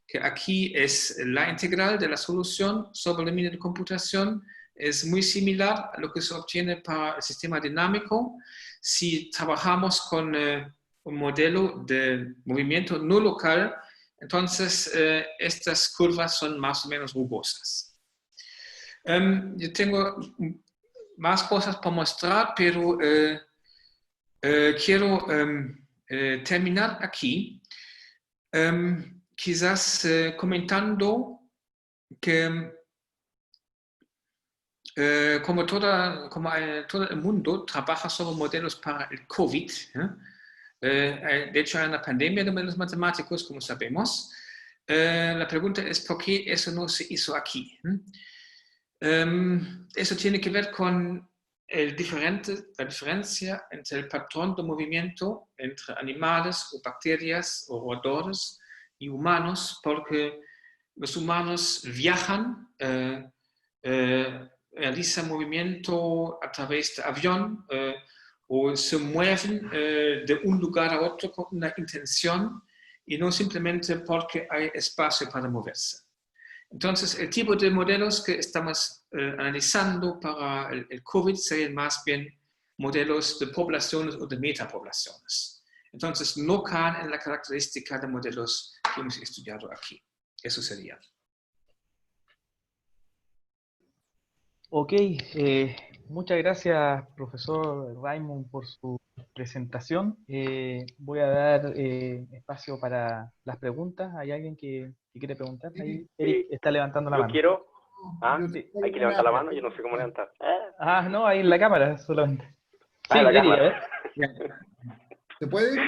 que aquí es la integral de la solución sobre la línea de computación, es muy similar a lo que se obtiene para el sistema dinámico. Si trabajamos con un modelo de movimiento no local, entonces estas curvas son más o menos rugosas. Yo tengo más cosas para mostrar, pero quiero terminar aquí, quizás comentando que como todo el mundo trabaja sobre modelos para el COVID, de hecho hay una pandemia de modelos matemáticos, como sabemos. La pregunta es ¿por qué eso no se hizo aquí? Eso tiene que ver con la diferencia entre el patrón de movimiento entre animales o bacterias o roedores y humanos, porque los humanos viajan, realizan movimiento a través de avión o se mueven de un lugar a otro con una intención, y no simplemente porque hay espacio para moverse. Entonces, el tipo de modelos que estamos analizando para el COVID serían más bien modelos de poblaciones o de metapoblaciones. Entonces, no caen en la característica de modelos que hemos estudiado aquí. Eso sería. Ok, muchas gracias, profesor Raymond, por su presentación. Voy a dar espacio para las preguntas. ¿Hay alguien que quiere preguntar? Ahí Eric está levantando la Yo mano. quiero. Ah, Sí. hay que levantar la mano, yo no sé cómo levantar. Ah, no, ahí en la cámara solamente. Sí, Ah, en la Eric, a ver. cámara. ¿Se puede?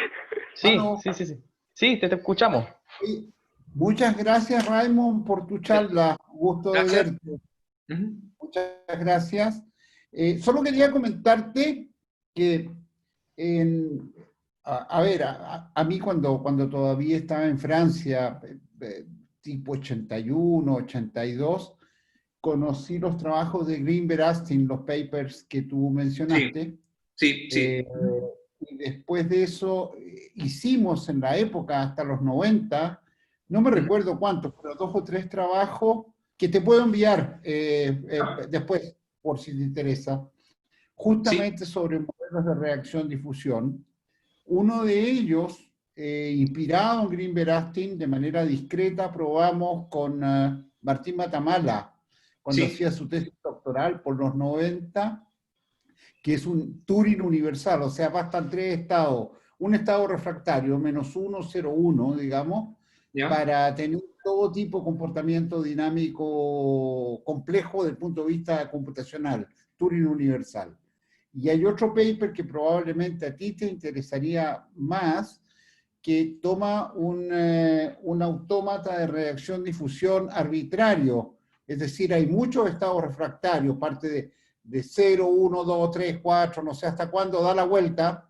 Sí, Aló. sí, sí, sí. Sí, te escuchamos. Sí. Muchas gracias, Raymond, por tu charla. Gusto de Gracias. verte. Muchas gracias. Solo quería comentarte que, a ver, a mí cuando todavía estaba en Francia, tipo 81, 82, conocí los trabajos de Greenberg Astin, los papers que tú mencionaste. Sí, sí. Y después de eso hicimos en la época, hasta los 90, no me recuerdo cuántos, pero 2 o 3 trabajos que te puedo enviar después, por si te interesa, justamente sobre modelos de reacción-difusión. Uno de ellos, inspirado en Greenberg Astin, de manera discreta, probamos con Martín Matamala, cuando Sí. hacía su tesis doctoral por los 90, que es un Turing universal, o sea, bastan 3 estados, un estado refractario, -1, 0, 1, digamos, ¿Ya? para tener todo tipo de comportamiento dinámico complejo desde el punto de vista computacional, Turing universal. Y hay otro paper que probablemente a ti te interesaría más, que toma un autómata de reacción-difusión arbitrario, es decir, hay muchos estados refractarios, parte de 0, 1, 2, 3, 4, no sé hasta cuándo da la vuelta,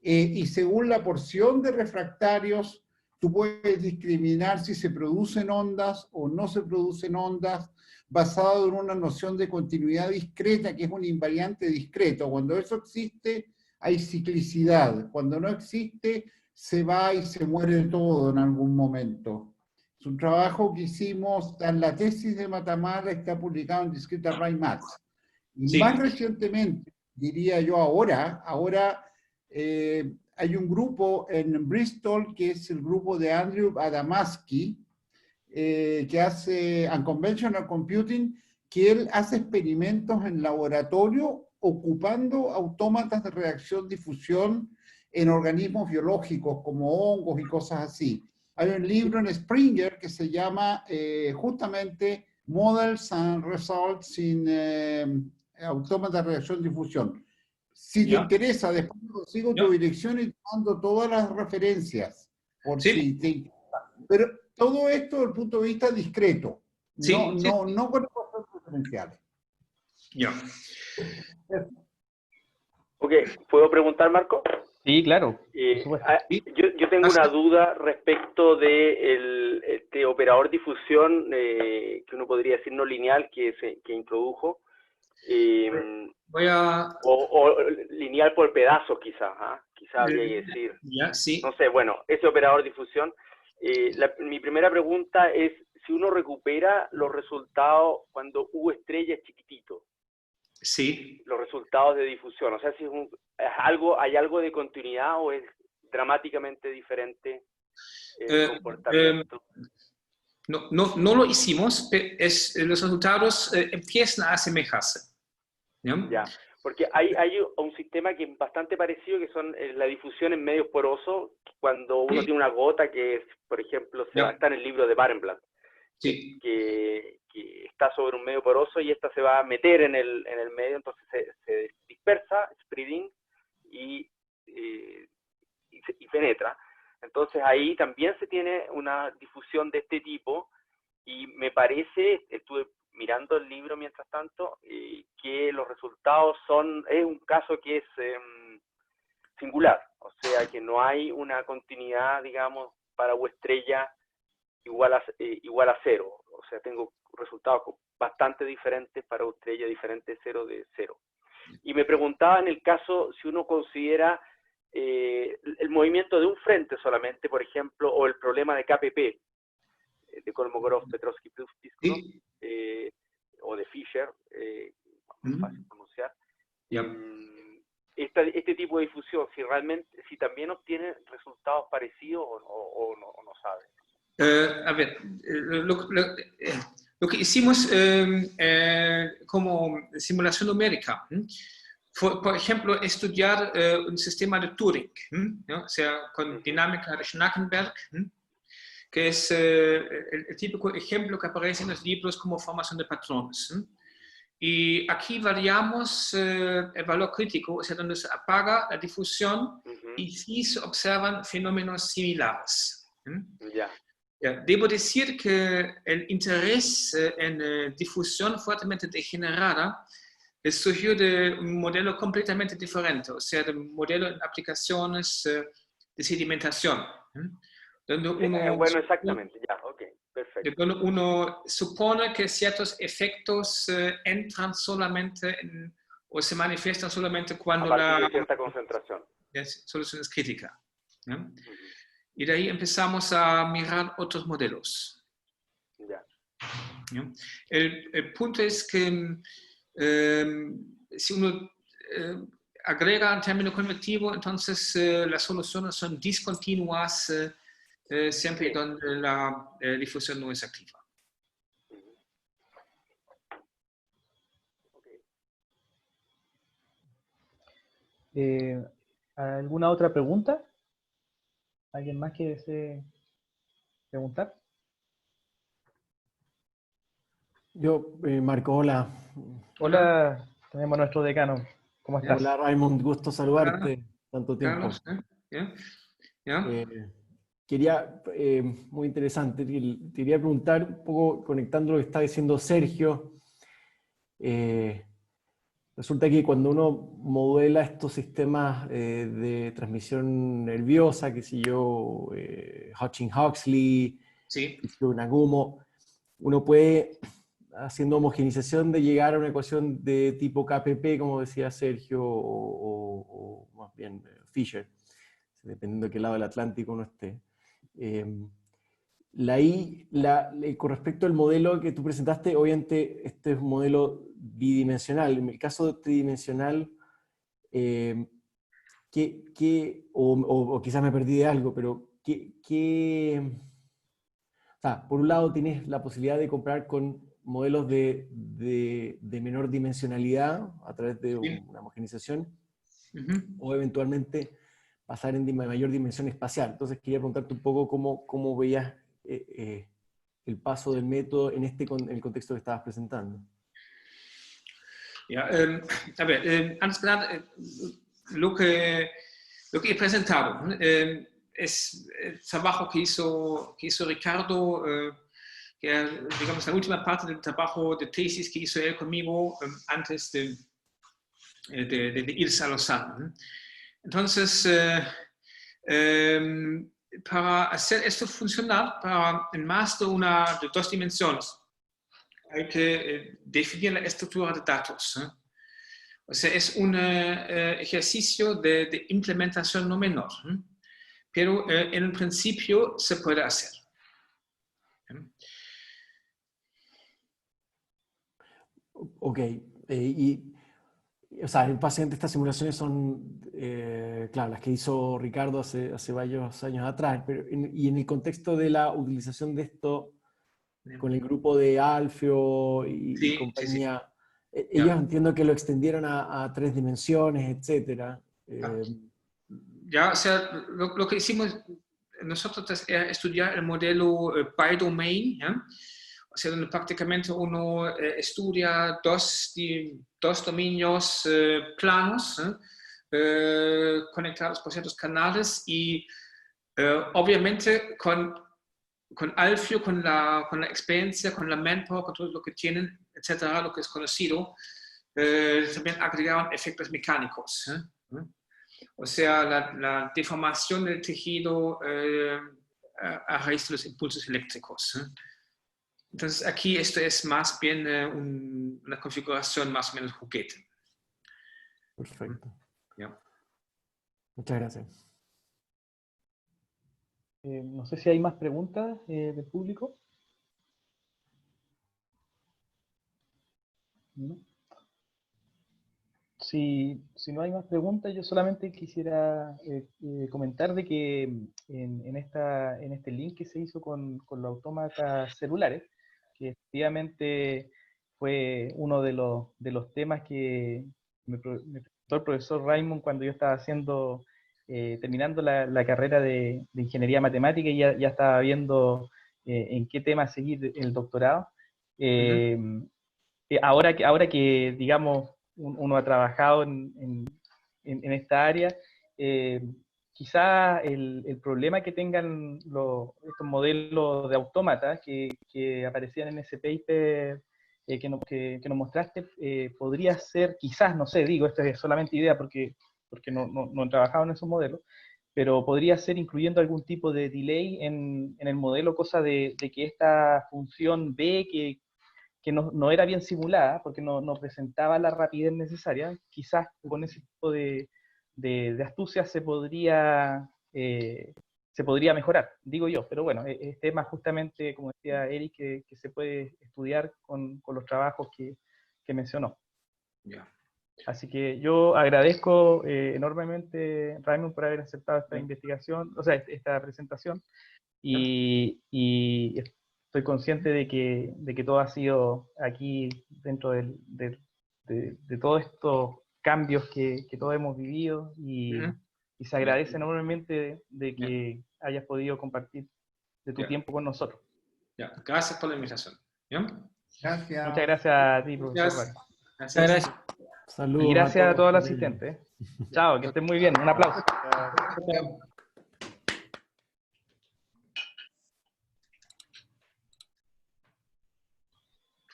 y según la porción de refractarios, tú puedes discriminar si se producen ondas o no se producen ondas, basado en una noción de continuidad discreta, que es un invariante discreto. Cuando eso existe, hay ciclicidad. Cuando no existe, se va y se muere todo en algún momento. Es un trabajo que hicimos en la tesis de Matamala, está publicado en Discrete Array Maths. Y Sí. más recientemente, diría yo ahora hay un grupo en Bristol, que es el grupo de Andrew Adamaski, que hace Unconventional Computing, que él hace experimentos en laboratorio ocupando autómatas de reacción-difusión en organismos biológicos como hongos y cosas así. Hay un libro en Springer que se llama justamente Models and Results in autómatas de reacción-difusión. Si te interesa, después consigo tu dirección y te mando todas las referencias, por si te interesa. Pero todo eto desde el punto de vista discreto, no con cosas referenciales. Ya. Ok, ¿puedo preguntar, Marco? Sí, claro. Por supuesto. Yo tengo una duda respecto de este operador difusión que uno podría decir no lineal que introdujo. O lineal por pedazos quizás, quizás habría que decir. Ya, sí. No sé, bueno, ese operador difusión. Mi primera pregunta es si uno recupera los resultados cuando U estrella es chiquitito. Sí. Los resultados de difusión, o sea, si hay algo de continuidad o es dramáticamente diferente el comportamiento. No lo hicimos, los resultados empiezan a asemejarse. Ya, porque hay un sistema que es bastante parecido, que son la difusión en medios porosos, cuando uno tiene una gota que es, por ejemplo, está en el libro de Barenblatt, que está sobre un medio poroso y esta se va a meter en el medio, entonces se dispersa, spreading, y penetra. Entonces ahí también se tiene una difusión de este tipo, y me parece, estuve mirando el libro mientras tanto, que los resultados es un caso que es singular, o sea que no hay una continuidad, digamos, para U estrella igual a 0, o sea, tengo resultados bastante diferentes para U estrella diferente de 0 de 0. Y me preguntaba en el caso si uno considera el movimiento de un frente solamente, por ejemplo, o el problema de KPP, de Kolmogorov, Petrovsky, Piskov, o de Fischer, más fácil pronunciar. Este tipo de difusión, si también obtiene resultados parecidos o no sabe. A ver, lo que hicimos como simulación numérica, fue, por ejemplo, estudiar un sistema de Turing, ¿no? O sea, con dinámica de Schnackenberg, que es el típico ejemplo que aparece en los libros como formación de patrones. Y aquí variamos el valor crítico, o sea, donde se apaga la difusión y sí se observan fenómenos similares. Debo decir que el interés en difusión fuertemente degenerada surgió de un modelo completamente diferente, o sea, de un modelo en aplicaciones de sedimentación. Donde uno bueno, exactamente, perfecto. Donde uno supone que ciertos efectos entran solamente o se manifiestan solamente cuando de cierta concentración. La solución es crítica. ¿No? Y de ahí empezamos a mirar otros modelos. ¿No? El punto es que si uno agrega un término convectivo, entonces las soluciones son discontinuas siempre donde la difusión no es activa. ¿Alguna otra pregunta? ¿Alguien más que desee preguntar? Yo, Marco, hola. Hola, tenemos a nuestro decano. ¿Cómo estás? Hola, Raymond, gusto saludarte. Tanto tiempo. Carlos, Quería, muy interesante, te quería preguntar un poco, conectando lo que está diciendo Sergio. Resulta que cuando uno modela estos sistemas de transmisión nerviosa, qué sé yo, Hutchins-Huxley, Nagumo, uno puede, haciendo homogenización, de llegar a una ecuación de tipo KPP, como decía Sergio, o más bien Fischer, dependiendo de qué lado del Atlántico uno esté. Con respecto al modelo que tú presentaste, obviamente este es un modelo bidimensional. En el caso tridimensional, o quizás me perdí de algo, pero por un lado tienes la posibilidad de comprar con modelos de menor dimensionalidad a través de una homogenización, o eventualmente pasar en mayor dimensión espacial. Entonces quería preguntarte un poco cómo veías el paso del método en el contexto que estabas presentando. A ver, antes que nada, lo que he presentado es el trabajo que hizo Ricardo, que digamos la última parte del trabajo de tesis que hizo él conmigo antes de irse a Lausanne. Entonces, para hacer esto funcionar en más de dos dimensiones, hay que definir la estructura de datos. O sea, es un ejercicio de implementación no menor, pero en el principio se puede hacer. Ok, básicamente estas simulaciones son, claro, las que hizo Ricardo hace varios años atrás, y en el contexto de la utilización de esto con el grupo de Alfio y compañía, ellos entiendo que lo extendieron a 3 dimensiones, etcétera. O sea, lo que hicimos nosotros es estudiar el modelo bidomain, o sea, donde prácticamente uno estudia dos dominios planos conectados por ciertos canales y obviamente con Alfio, con la experiencia, con la manpower, con todo lo que tienen, etcétera, lo que es conocido, también agregaron efectos mecánicos. O sea, la deformación del tejido a raíz de los impulsos eléctricos. Entonces, aquí esto es más bien una configuración más o menos juguete. Perfecto. Muchas gracias. No sé si hay más preguntas del público. ¿No? Si no hay más preguntas, yo solamente quisiera comentar de que en este link que se hizo con los autómatas celulares, que efectivamente fue uno de los temas que me presentó el profesor Raymond cuando yo estaba terminando la carrera de ingeniería matemática y ya estaba viendo en qué tema seguir el doctorado. Ahora que digamos, uno ha trabajado en esta área, quizá el problema que tengan estos modelos de autómatas que aparecían en ese paper que nos mostraste, podría ser, quizás, no sé, digo, esto es solamente idea porque no he trabajado en esos modelos, pero podría ser incluyendo algún tipo de delay en el modelo, cosa de que esta función B, que no era bien simulada, porque no presentaba la rapidez necesaria, quizás con ese tipo de astucia se podría mejorar, digo yo, pero bueno, es tema justamente, como decía Eric, que se puede estudiar con los trabajos que mencionó. Yeah. Así que yo agradezco enormemente, Raymond, por haber aceptado esta investigación, o sea, esta presentación, y estoy consciente de que todo ha sido aquí dentro de todos estos cambios que todos hemos vivido, y se agradece enormemente de que hayas podido compartir de tu tiempo con nosotros. Gracias por la invitación. Gracias. Muchas gracias a ti, profesor Vargas. Gracias. Saludos. Y gracias a todos los asistentes. Chao, que estén muy bien. Un aplauso.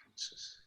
Entonces,